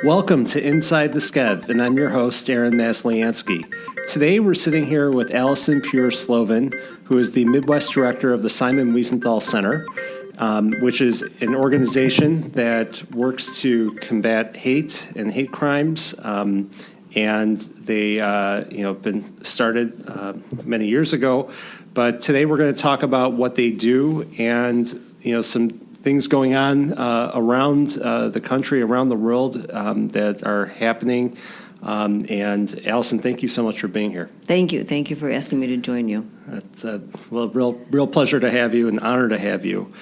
Welcome to Inside the Skev, and I'm your host, Aaron Masliansky. Today we're sitting here with Alison Pure Slovin, who is the Midwest Director of the Simon Wiesenthal Center, which is an organization that works to combat hate and hate crimes. And they, been started many years ago. But today we're going to talk about what they do and, some things going on around the country, around the world that are happening. And Alison, thank you so much for being here. Thank you. Thank you for asking me to join you. It's a real pleasure to have you, an honor to have you.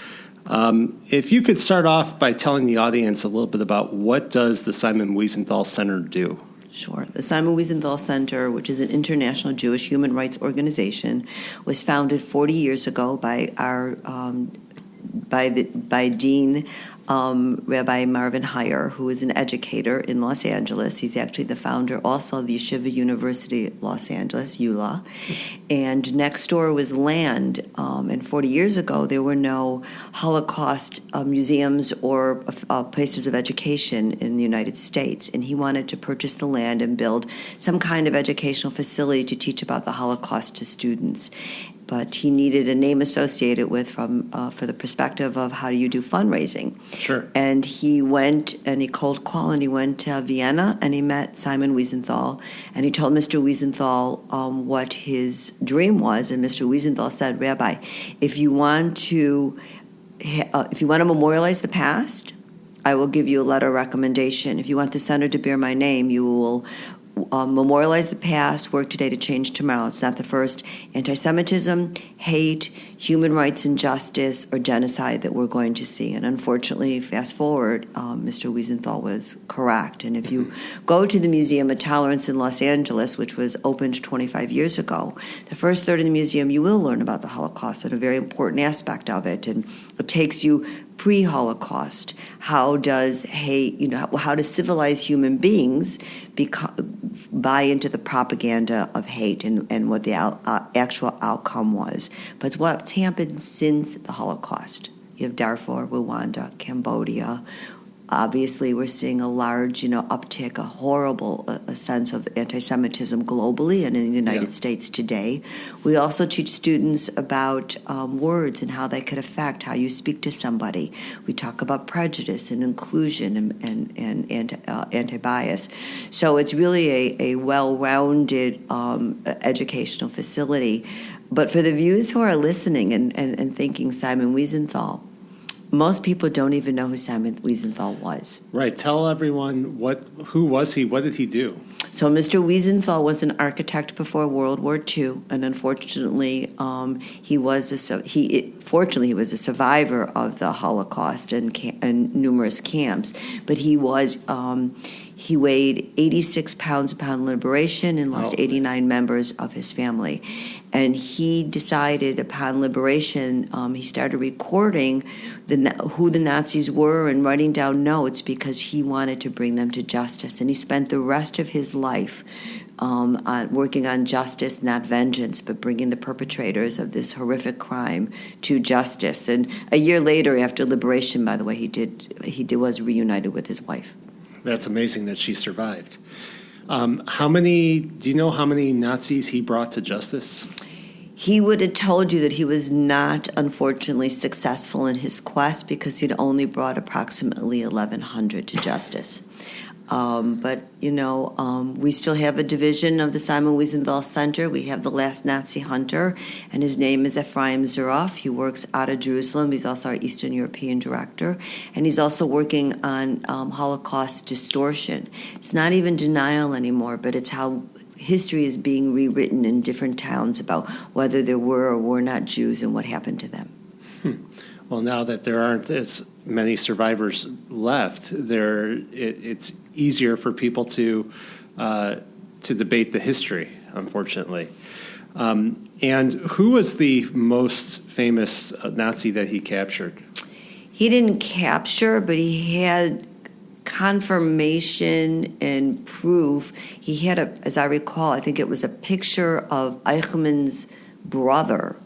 If you could start off by telling the audience a little bit about what does the Simon Wiesenthal Center do? Sure. The Simon Wiesenthal Center, which is an international Jewish human rights organization, was founded 40 years ago by our by Dean Rabbi Marvin Heyer, who is an educator in Los Angeles. He's actually the founder also of the Yeshiva University of Los Angeles, ULA. And next door was land. And 40 years ago, there were no Holocaust museums or places of education in the United States. And he wanted to purchase the land and build some kind of educational facility to teach about the Holocaust to students. But he needed a name associated with for the perspective of how do you do fundraising. Sure. And he went and he cold called and he went to Vienna and he met Simon Wiesenthal and he told Mr. Wiesenthal what his dream was. And Mr. Wiesenthal said, Rabbi, if you want to memorialize the past, I will give you a letter of recommendation. If you want the center to bear my name, you will memorialize the past, work today to change tomorrow. It's not the first anti-Semitism, hate, human rights injustice, or genocide that we're going to see. And unfortunately, fast forward, Mr. Wiesenthal was correct. And if you go to the Museum of Tolerance in Los Angeles, which was opened 25 years ago, the first third of the museum, you will learn about the Holocaust and a very important aspect of it. And it takes you pre-Holocaust. How does hate, how do civilized human beings buy into the propaganda of hate and what the actual outcome was? But it's what's happened since the Holocaust. You have Darfur, Rwanda, Cambodia. Obviously, we're seeing a large, uptick, a horrible sense of anti-Semitism globally and in the United States today. We also teach students about words and how they could affect how you speak to somebody. We talk about prejudice and inclusion and anti-bias. So it's really a well-rounded educational facility. But for the viewers who are listening and thinking Simon Wiesenthal, most people don't even know who Simon Wiesenthal was. Right. Tell everyone who was he? What did he do? So Mr. Wiesenthal was an architect before World War II, and unfortunately, he was a survivor of the Holocaust and numerous camps. But he weighed 86 pounds upon liberation and lost 89 members of his family. And he decided upon liberation, he started recording who the Nazis were and writing down notes because he wanted to bring them to justice. And he spent the rest of his life working on justice, not vengeance, but bringing the perpetrators of this horrific crime to justice. And a year later, after liberation, by the way, he was reunited with his wife. That's amazing that she survived. Do you know how many Nazis he brought to justice? He would have told you that he was not, unfortunately, successful in his quest because he'd only brought approximately 1,100 to justice. But we still have a division of the Simon Wiesenthal Center. We have the last Nazi hunter, and his name is Ephraim Zuroff. He works out of Jerusalem. He's also our Eastern European director, and he's also working on Holocaust distortion. It's not even denial anymore, but it's how history is being rewritten in different towns about whether there were or were not Jews and what happened to them. Well, now that there aren't as many survivors left, it's easier for people to debate the history, unfortunately. And who was the most famous Nazi that he captured? He didn't capture, but he had confirmation and proof. He had as I recall, I think it was a picture of Eichmann's brother,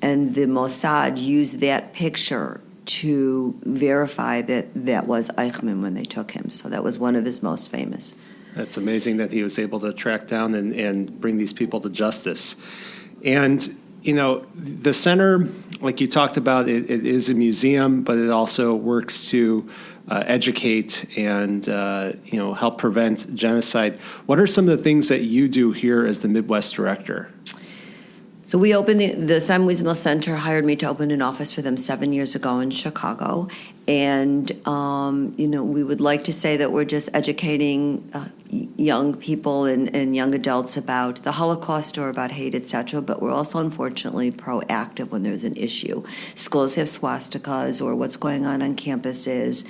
and the Mossad used that picture to verify that that was Eichmann when they took him. So that was one of his most famous. That's amazing that he was able to track down and bring these people to justice. And, the center, like you talked about, it is a museum, but it also works to educate and, help prevent genocide. What are some of the things that you do here as the Midwest director? So we opened the Simon Wiesenthal Center hired me to open an office for them 7 years ago in Chicago. And, we would like to say that we're just educating young people and young adults about the Holocaust or about hate, etc. But we're also, unfortunately, proactive when there's an issue. Schools have swastikas or what's going on campuses.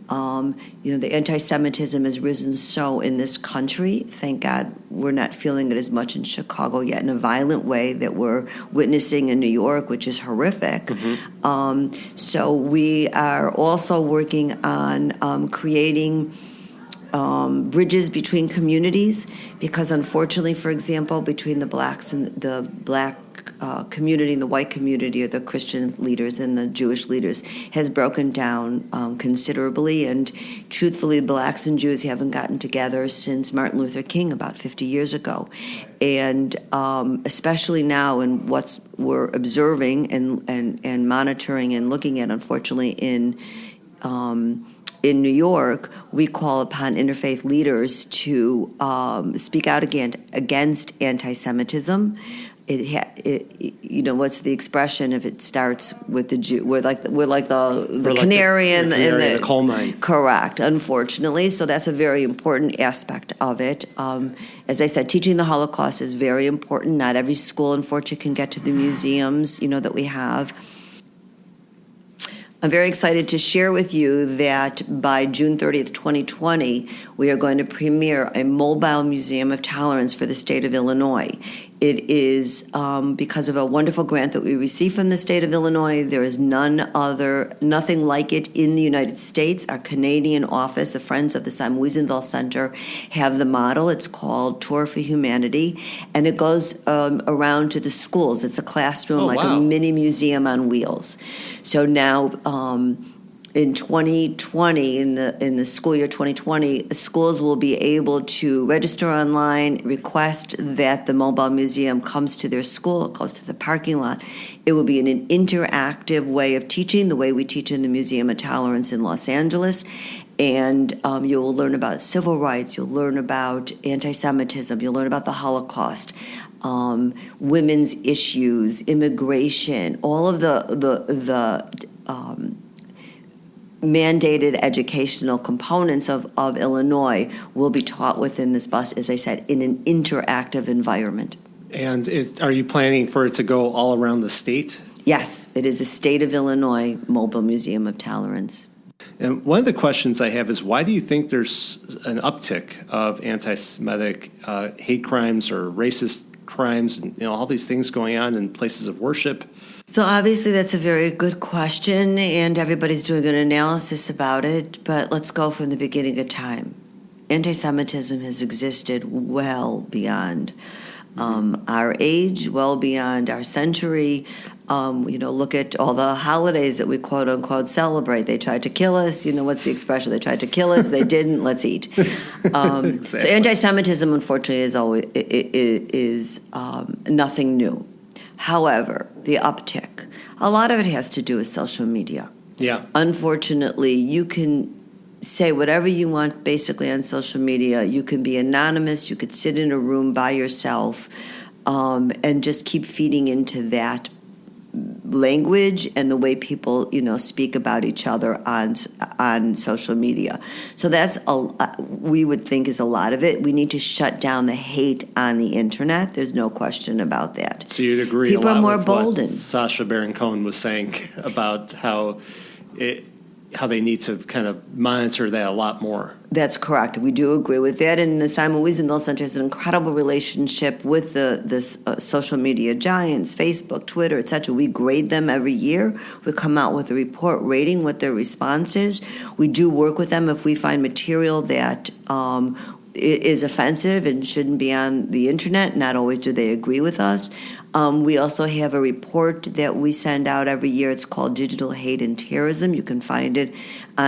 The anti-Semitism has risen so in this country. Thank God we're not feeling it as much in Chicago yet in a violent way that we're witnessing in New York, which is horrific. Mm-hmm. So we are also working on creating bridges between communities, because unfortunately, for example, between the blacks and the black community and the white community, or the Christian leaders and the Jewish leaders, has broken down considerably. And truthfully, blacks and Jews haven't gotten together since Martin Luther King about 50 years ago. And especially now, in what we're observing and monitoring and looking at, unfortunately, in New York, we call upon interfaith leaders to speak out against anti-Semitism. What's the expression? If it starts with the Jew, we're like the canary in the coal mine. Correct. Unfortunately, so that's a very important aspect of it. As I said, teaching the Holocaust is very important. Not every school, unfortunately, can get to the museums, that we have. I'm very excited to share with you that by June 30th, 2020, we are going to premiere a mobile museum of tolerance for the state of Illinois. It is because of a wonderful grant that we received from the state of Illinois. There is nothing like it in the United States. Our Canadian office, the Friends of the Simon Wiesenthal Center, have the model. It's called Tour for Humanity, and it goes around to the schools. It's a classroom, a mini museum on wheels. So now, in 2020, in the school year 2020, schools will be able to register online, request that the mobile museum comes to their school, it goes to the parking lot. It will be an interactive way of teaching, the way we teach in the Museum of Tolerance in Los Angeles. And you will learn about civil rights, you'll learn about anti-Semitism, you'll learn about the Holocaust, women's issues, immigration, all of the mandated educational components of Illinois will be taught within this bus, as I said, in an interactive environment. And are you planning for it to go all around the state? Yes, it is a State of Illinois Mobile Museum of Tolerance. And one of the questions I have is, why do you think there's an uptick of anti-Semitic hate crimes or racist crimes and all these things going on in places of worship? So obviously that's a very good question, and everybody's doing an analysis about it, but let's go from the beginning of time. Anti-Semitism has existed well beyond our age, well beyond our century. Look at all the holidays that we quote-unquote celebrate. They tried to kill us. What's the expression? They tried to kill us. They didn't. Let's eat. Exactly. So anti-Semitism, unfortunately, is nothing new. However, the uptick, a lot of it has to do with social media. Yeah. Unfortunately, you can say whatever you want basically on social media. You can be anonymous. You could sit in a room by yourself and just keep feeding into that language and the way people, speak about each other on social media. So that's we would think is a lot of it. We need to shut down the hate on the internet. There's no question about that. So you'd agree people a lot are more with bolden. What Sacha Baron Cohen was saying about how they need to kind of monitor that a lot more. That's correct. We do agree with that. And the Simon Wiesenthal Center has an incredible relationship with the social media giants, Facebook, Twitter, etc. We grade them every year. We come out with a report rating what their response is. We do work with them if we find material that is offensive and shouldn't be on the internet. Not always do they agree with us. We also have a report that we send out every year. It's called Digital Hate and Terrorism. You can find it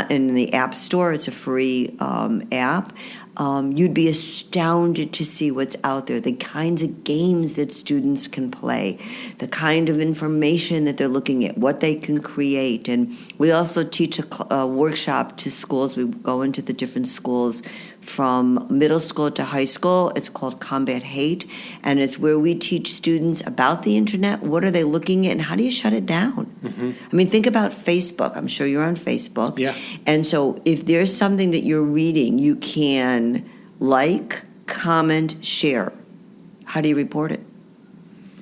in the App Store. It's a free app. You'd be astounded to see what's out there, the kinds of games that students can play, the kind of information that they're looking at, what they can create. And we also teach a workshop to schools. We go into the different schools from middle school to high school. It's called Combat Hate, and it's where we teach students about the internet. What are they looking at, and how do you shut it down? Mm-hmm. I mean, think about Facebook. I'm sure you're on Facebook. Yeah. And so if there's something that you're reading, you can like, comment, share. How do you report it?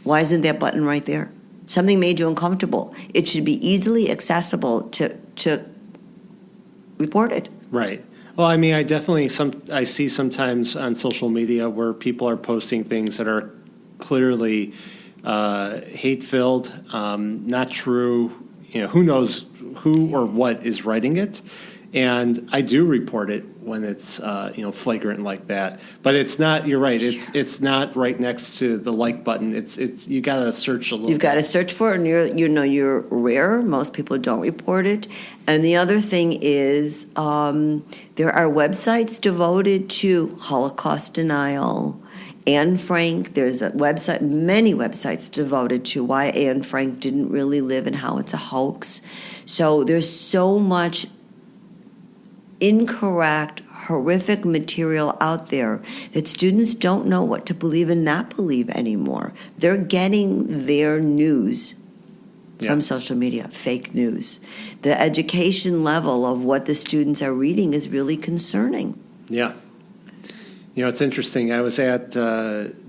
Why isn't that button right there? Something made you uncomfortable. It should be easily accessible to report it. Right. Well, I mean, I see sometimes on social media where people are posting things that are clearly hate-filled, not true. You know, who knows who or what is writing it, and I do report it when it's flagrant like that. But it's not. You're right. It's not right next to the like button. It's you got to search a little. You've got to search for it, and you're rare. Most people don't report it. And the other thing is, there are websites devoted to Holocaust denial. Anne Frank, there's many websites devoted to why Anne Frank didn't really live and how it's a hoax. So there's so much incorrect, horrific material out there that students don't know what to believe and not believe anymore. They're getting their news from social media, fake news. The education level of what the students are reading is really concerning. Yeah. You know, it's interesting. I was at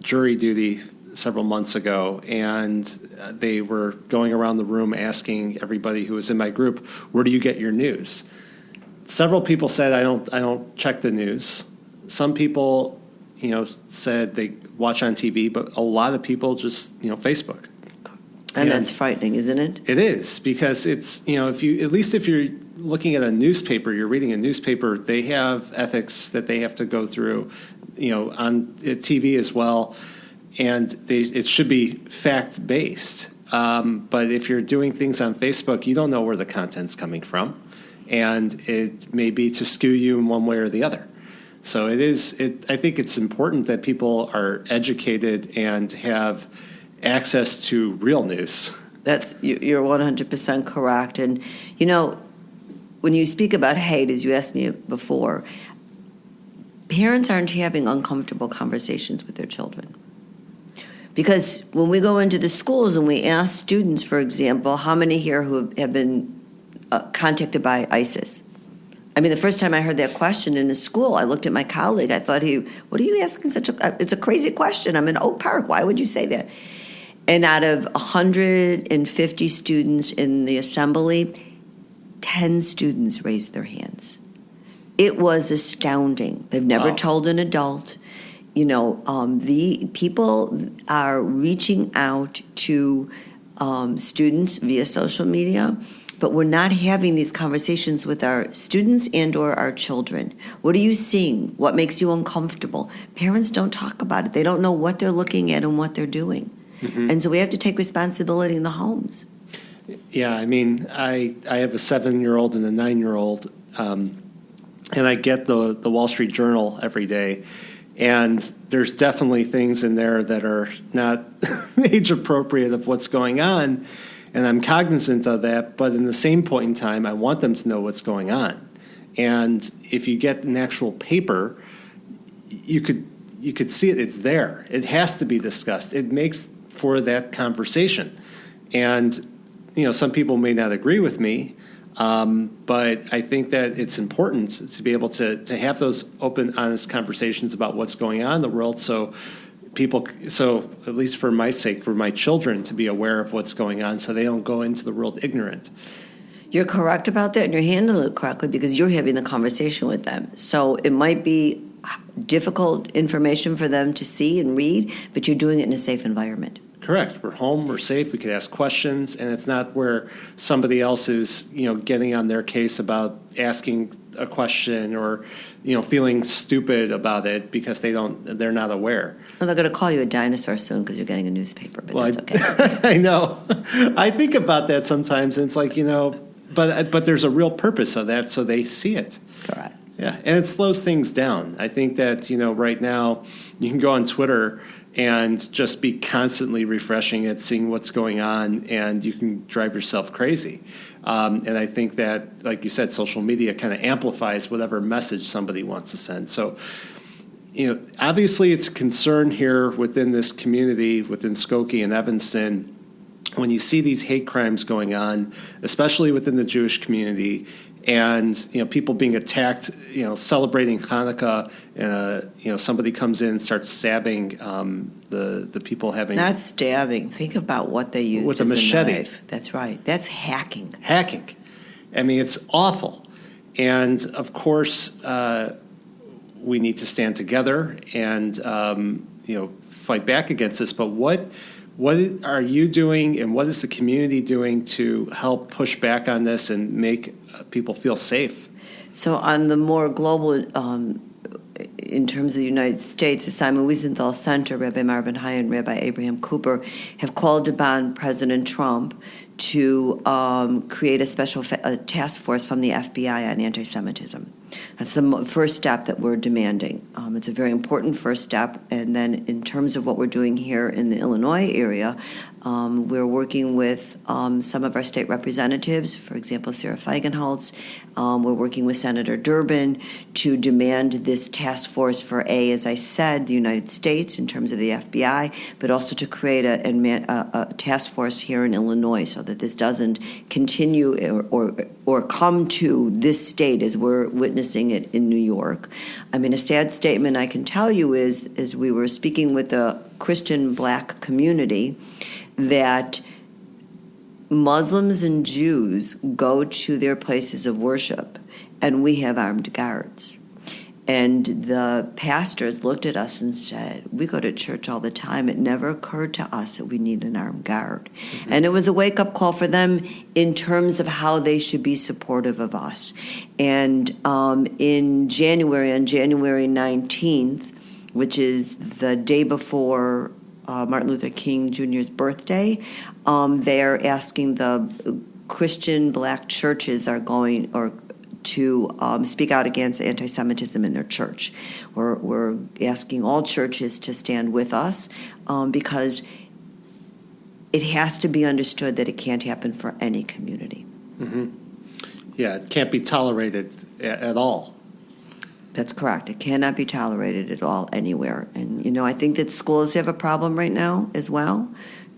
jury duty several months ago, and they were going around the room asking everybody who was in my group, "Where do you get your news?" Several people said, "I don't check the news." Some people, said they watch on TV, but a lot of people just, Facebook. And that's frightening, isn't it? It is, because it's, if you're looking at a newspaper, you're reading a newspaper, they have ethics that they have to go through, on TV as well, and it should be fact-based. But if you're doing things on Facebook, you don't know where the content's coming from, and it may be to skew you in one way or the other. So I think it's important that people are educated and have access to real news. You're 100% correct. And, when you speak about hate, as you asked me before, parents aren't having uncomfortable conversations with their children. Because when we go into the schools and we ask students, for example, how many here who have been contacted by ISIS? I mean, the first time I heard that question in a school, I looked at my colleague. I thought, what are you asking it's a crazy question. I'm in Oak Park. Why would you say that? And out of 150 students in the assembly, 10 students raised their hands. It was astounding. They've never told an adult. The people are reaching out to students via social media, but we're not having these conversations with our students and or our children. What are you seeing? What makes you uncomfortable? Parents don't talk about it. They don't know what they're looking at and what they're doing. Mm-hmm. And so we have to take responsibility in the homes. Yeah, I mean, I have a 7-year-old and a 9-year-old, and I get the Wall Street Journal every day, and there's definitely things in there that are not age appropriate of what's going on, and I'm cognizant of that, but in the same point in time, I want them to know what's going on. And if you get an actual paper, you could see it. It's there. It has to be discussed. It makes for that conversation. And, some people may not agree with me, but I think that it's important to be able to have those open, honest conversations about what's going on in the world, so at least for my sake, for my children to be aware of what's going on so they don't go into the world ignorant. You're correct about that, and you're handling it correctly because you're having the conversation with them. So it might be difficult information for them to see and read, but you're doing it in a safe environment. Correct. We're home. We're safe. We could ask questions, and it's not where somebody else is, getting on their case about asking a question or, feeling stupid about it because they're not aware. Well, they're going to call you a dinosaur soon because you're getting a newspaper, but that's okay. I know. I think about that sometimes, and it's like, but there's a real purpose of that, so they see it. Correct. Yeah, and it slows things down. I think that, right now you can go on Twitter and just be constantly refreshing it, seeing what's going on, and you can drive yourself crazy. And I think that, like you said, social media kind of amplifies whatever message somebody wants to send. So, obviously it's a concern here within this community, within Skokie and Evanston, when you see these hate crimes going on, especially within the Jewish community, and people being attacked, celebrating Hanukkah, and somebody comes in and starts stabbing the people having not stabbing. Think about what they used with as a machete. Knife. That's right. That's hacking. Hacking. I mean, it's awful. And of course, we need to stand together and fight back against this. But what are you doing, and what is the community doing to help push back on this and make people feel safe? So on the more global, in terms of the United States, the Simon Wiesenthal Center, Rabbi Marvin Hai and Rabbi Abraham Cooper have called upon President Trump to create a special task force from the FBI on anti-Semitism. That's the first step that we're demanding. It's a very important first step. And then in terms of what we're doing here in the Illinois area, we're working with some of our state representatives, for example, Sarah Feigenholtz. We're working with Senator Durbin to demand this task force for, as I said, the United States in terms of the FBI, but also to create a task force here in Illinois so that this doesn't continue or come to this state as we're witnessing it in New York. I mean, a sad statement I can tell you is we were speaking with the Christian black community that Muslims and Jews go to their places of worship, and we have armed guards. And the pastors looked at us and said, we go to church all the time. It never occurred to us that we need an armed guard. Mm-hmm. And it was a wake-up call for them in terms of how they should be supportive of us. And in January, on January 19th, which is the day before Martin Luther King Jr.'s birthday, they're asking the Christian black churches are going to speak out against anti-Semitism in their church. We're asking all churches to stand with us because it has to be understood that it can't happen for any community. Mm-hmm. Yeah, it can't be tolerated at all. That's correct. It cannot be tolerated at all anywhere. And, I think that schools have a problem right now as well.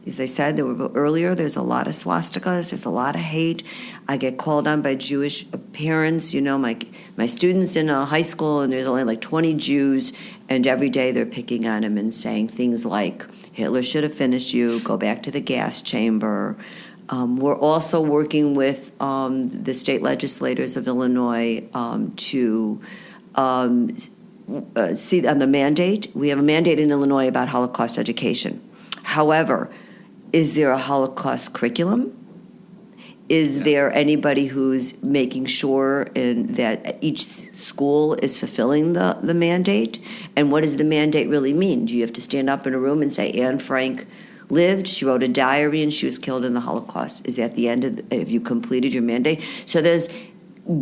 As I said earlier, there's a lot of swastikas, there's a lot of hate. I get called on by Jewish parents. My students in a high school, and there's only like 20 Jews, and every day they're picking on them and saying things like, Hitler should have finished you, go back to the gas chamber. We're also working with the state legislators of Illinois to see on the mandate. We have a mandate in Illinois about Holocaust education. However, is there a Holocaust curriculum? Is there anybody who's making sure that each school is fulfilling the mandate? And what does the mandate really mean? Do you have to stand up in a room and say, Anne Frank lived, she wrote a diary, and she was killed in the Holocaust? Is that the end have you completed your mandate? So there's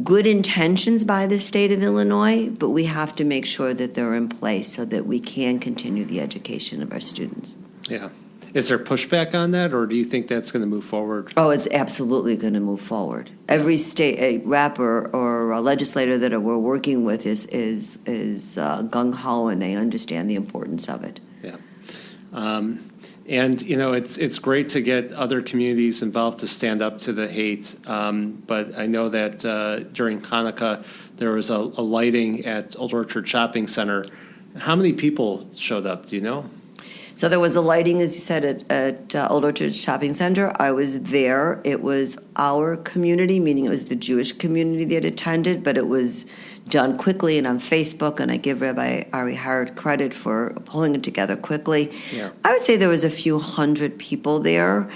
good intentions by the state of Illinois, but we have to make sure that they're in place so that we can continue the education of our students. Yeah. Is there pushback on that, or do you think that's going to move forward? Oh, it's absolutely going to move forward. Every state rep or a legislator that we're working with is gung-ho, and they understand the importance of it. Yeah. And, it's great to get other communities involved to stand up to the hate. But I know that during Hanukkah, there was a lighting at Old Orchard Shopping Center. How many people showed up? Do you know? So there was a lighting, as you said, at Old Orchard Shopping Center. I was there. It was our community, meaning it was the Jewish community that attended, but it was done quickly and on Facebook, and I give Rabbi Ari Hart credit for pulling it together quickly. Yeah. I would say there was a few hundred people there.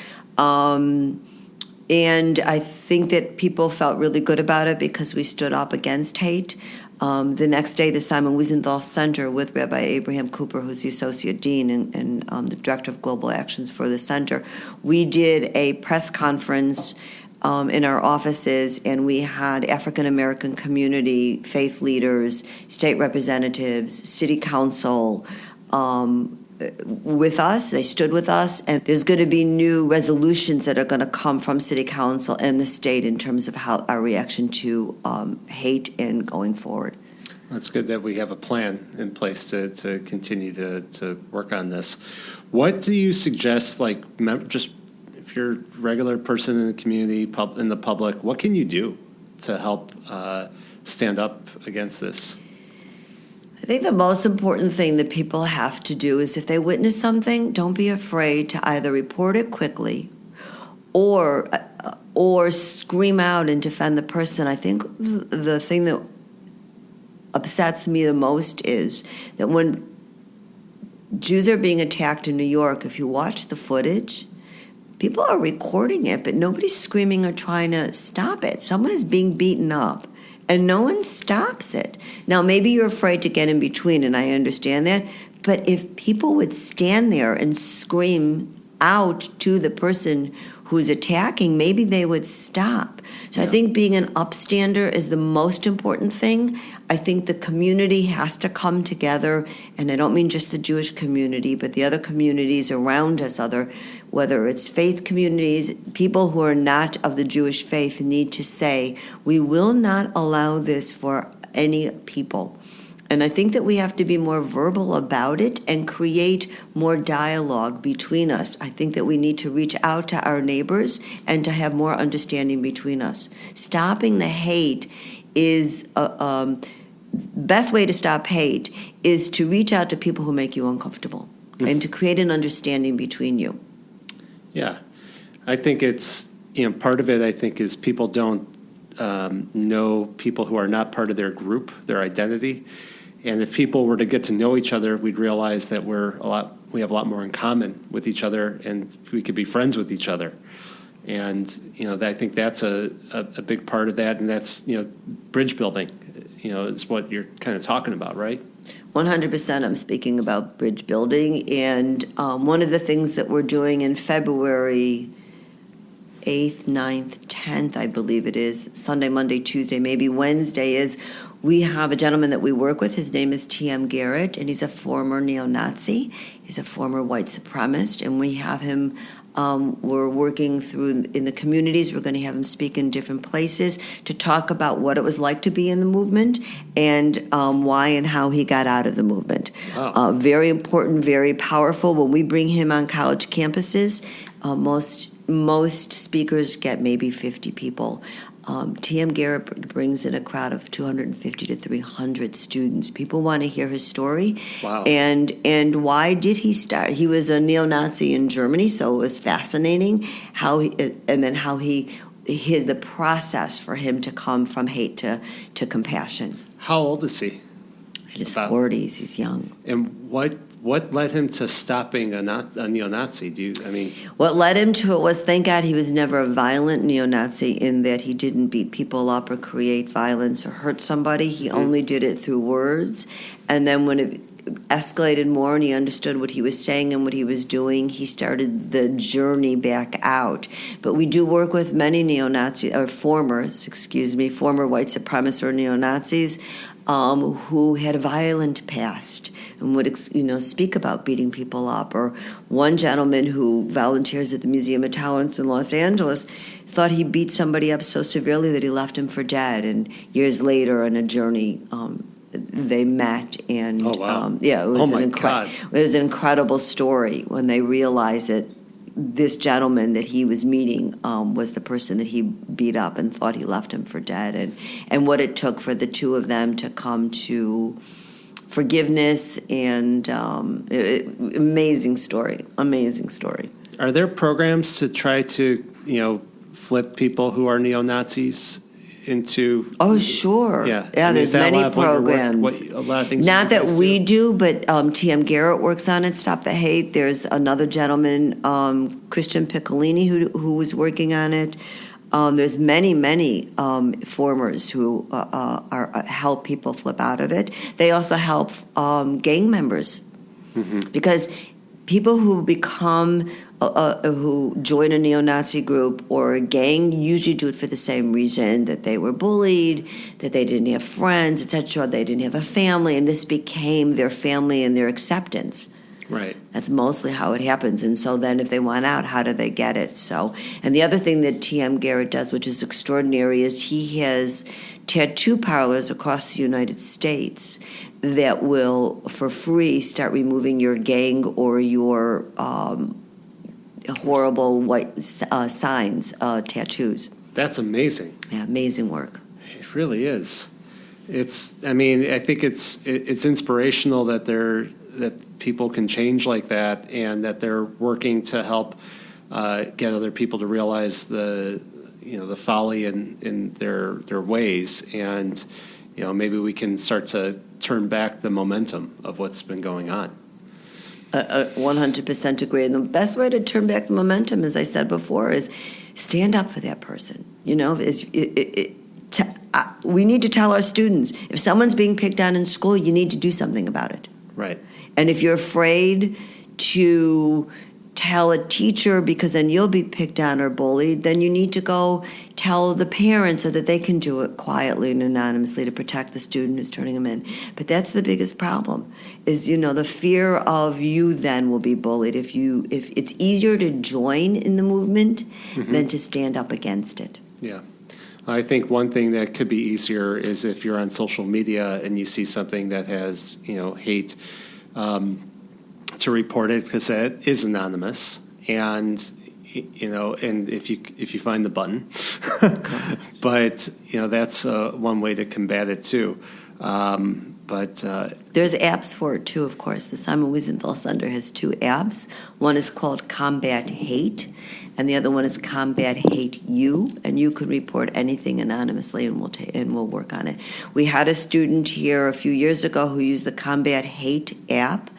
And I think that people felt really good about it because we stood up against hate. The next day, the Simon Wiesenthal Center with Rabbi Abraham Cooper, who's the Associate Dean and the Director of Global Actions for the Center, we did a press conference in our offices, and we had African-American community, faith leaders, state representatives, city council, with us. They stood with us, and there's going to be new resolutions that are going to come from City Council and the state in terms of how our reaction to hate and going forward. It's good that we have a plan in place to continue to work on this. What do you suggest, just if you're a regular person in the community, in the public, what can you do to help stand up against this? I think the most important thing that people have to do is if they witness something, don't be afraid to either report it quickly or scream out and defend the person. I think the thing that upsets me the most is that when Jews are being attacked in New York, if you watch the footage, people are recording it, but nobody's screaming or trying to stop it. Someone is being beaten up, and no one stops it. Now, maybe you're afraid to get in between, and I understand that, but if people would stand there and scream out to the person who's attacking, maybe they would stop. So I think being an upstander is the most important thing. I think the community has to come together, and I don't mean just the Jewish community, but the other communities around us, whether it's faith communities, people who are not of the Jewish faith need to say, we will not allow this for any people. And I think that we have to be more verbal about it and create more dialogue between us. I think that we need to reach out to our neighbors and to have more understanding between us. Stopping the hate is best way to stop hate is to reach out to people who make you uncomfortable and to create an understanding between you. Yeah, I think it's, part of it, I think, is people don't know people who are not part of their group, their identity. And if people were to get to know each other, we'd realize that we have a lot more in common with each other, and we could be friends with each other. And I think that's a big part of that, and that's bridge building. Is what you're kind of talking about, right? 100%. I'm speaking about bridge building, and one of the things that we're doing in February 8th, 9th, 10th, I believe it is, Sunday, Monday, Tuesday, maybe Wednesday, is we have a gentleman that we work with. His name is T.M. Garrett, and he's a former neo-Nazi. He's a former white supremacist, and we have him, we're working through in the communities. We're going to have him speak in different places to talk about what it was like to be in the movement and why and how he got out of the movement. Wow. Very important, very powerful. When we bring him on college campuses, most speakers get maybe 50 people. T.M. Garrett brings in a crowd of 250 to 300 students. People want to hear his story. Wow. And why did he start? He was a neo-Nazi in Germany, so it was fascinating how he hid the process for him to come from hate to compassion. How old is he? In his 40s, he's young. And what led him to stopping a neo-Nazi? What led him to it was, thank God he was never a violent neo-Nazi in that he didn't beat people up or create violence or hurt somebody. He only did it through words. And then when it escalated more and he understood what he was saying and what he was doing, he started the journey back out. But we do work with many neo-Nazi, or former white supremacists or neo-Nazis who had a violent past and would speak about beating people up. Or one gentleman who volunteers at the Museum of Talents in Los Angeles thought he beat somebody up so severely that he left him for dead. And years later on a journey, they met, and oh, wow. It was it was an incredible story when they realized that this gentleman that he was meeting was the person that he beat up and thought he left him for dead, and what it took for the two of them to come to forgiveness, and amazing story. Are there programs to try to flip people who are neo-Nazis into? Oh, sure. Yeah. There's many programs. A lot of things. Not that we do, but T.M. Garrett works on it, Stop the Hate. There's another gentleman, Christian Piccolini, who was working on it. There's many formers who help people flip out of it. They also help gang members, because people who become who join a neo-Nazi group or a gang usually do it for the same reason, that they were bullied, that they didn't have friends, etc. They didn't have a family, and this became their family and their acceptance. Right. That's mostly how it happens. And so then if they want out, how do they get it? So, and the other thing that T.M. Garrett does, which is extraordinary, is he has tattoo parlors across the United States that will, for free, start removing your gang or your horrible white signs, tattoos. That's amazing. Yeah, amazing work. It really is. I think it's inspirational that people can change like that, and that they're working to help get other people to realize the folly in their ways, and maybe we can start to turn back the momentum of what's been going on. 100% agree. And the best way to turn back the momentum, as I said before, is stand up for that person. We need to tell our students, if someone's being picked on in school, you need to do something about it. Right. And if you're afraid to tell a teacher because then you'll be picked on or bullied, then you need to go tell the parents so that they can do it quietly and anonymously to protect the student who's turning them in. But that's the biggest problem, is the fear of you then will be bullied. If it's easier to join in the movement than to stand up against it. Yeah. I think one thing that could be easier is if you're on social media and you see something that has hate, to report it, because that is anonymous, and and if you find the button, but that's one way to combat it too. But there's apps for it too, of course. The Simon Wiesenthal Center has 2 apps. One is called Combat Hate, and the other one is Combat Hate You, and you can report anything anonymously, and we'll work on it. We had a student here a few years ago who used the Combat Hate app.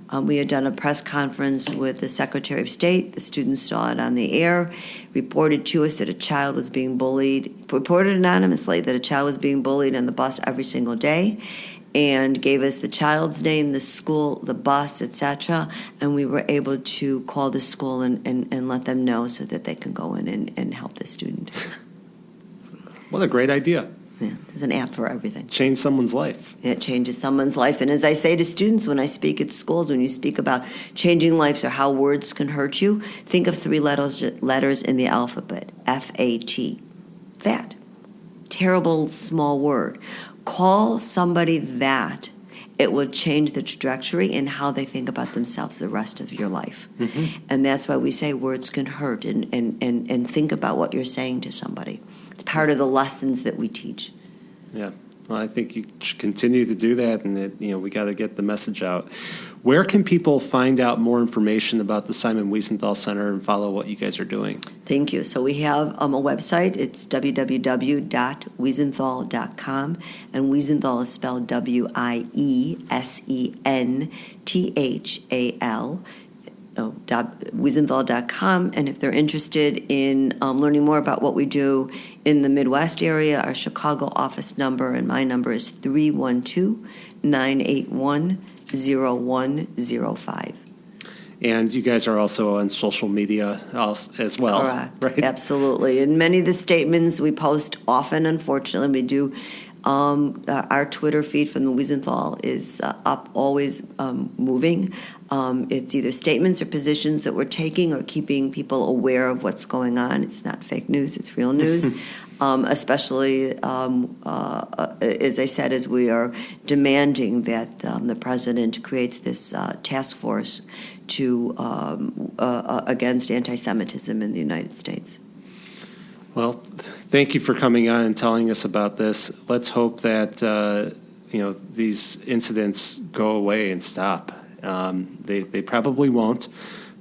We had done a press conference with the Secretary of State. The students saw it on the air, reported to us that a child was being bullied, reported anonymously that a child was being bullied on the bus every single day, and gave us the child's name, the school, the bus, etc. And we were able to call the school and let them know so that they can go in and help the student. What a great idea. Yeah, there's an app for everything. Change someone's life. It changes someone's life. And as I say to students when I speak at schools, when you speak about changing lives or how words can hurt you, think of 3 letters in the alphabet, F-A-T. Fat. Terrible small word. Call somebody that. It will change the trajectory in how they think about themselves the rest of your life. And that's why we say words can hurt, and think about what you're saying to somebody. It's part of the lessons that we teach. Yeah. Well, I think you should continue to do that, and we got to get the message out. Where can people find out more information about the Simon Wiesenthal Center and follow what you guys are doing? Thank you. So we have a website. It's www.wiesenthal.com, and Wiesenthal is spelled Wiesenthal. Wiesenthal.com, and if they're interested in learning more about what we do in the Midwest area, our Chicago office number and my number is 312-981-0105. And you guys are also on social media as well. Correct. Right? Absolutely. And many of the statements we post often, unfortunately, we do. Our Twitter feed from the Wiesenthal is up, always moving. It's either statements or positions that we're taking or keeping people aware of what's going on. It's not fake news, it's real news. Especially, as I said, as we are demanding that the president creates this task force to against anti-Semitism in the United States. Well, thank you for coming on and telling us about this. Let's hope that these incidents go away and stop. They probably won't,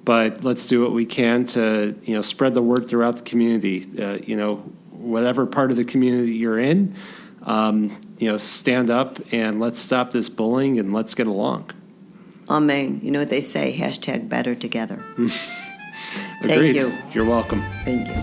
but let's do what we can to spread the word throughout the community. whatever part of the community you're in, stand up and let's stop this bullying and let's get along. Amen. You know what they say, hashtag better together. Agreed. Thank you. You're welcome. Thank you.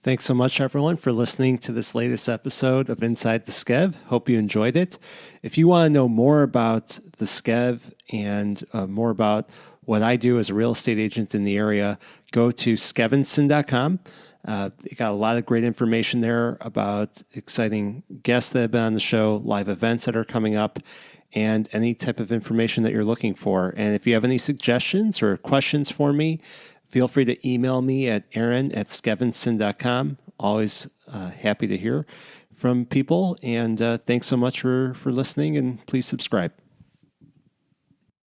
Thanks so much, everyone, for listening to this latest episode of Inside the Skev. Hope you enjoyed it. If you want to know more about the Skev and more about what I do as a real estate agent in the area, go to skevinson.com. They got a lot of great information there about exciting guests that have been on the show, live events that are coming up, and any type of information that you're looking for. And if you have any suggestions or questions for me, feel free to email me at aaron@skevinson.com. Always happy to hear from people. And thanks so much for listening, and please subscribe.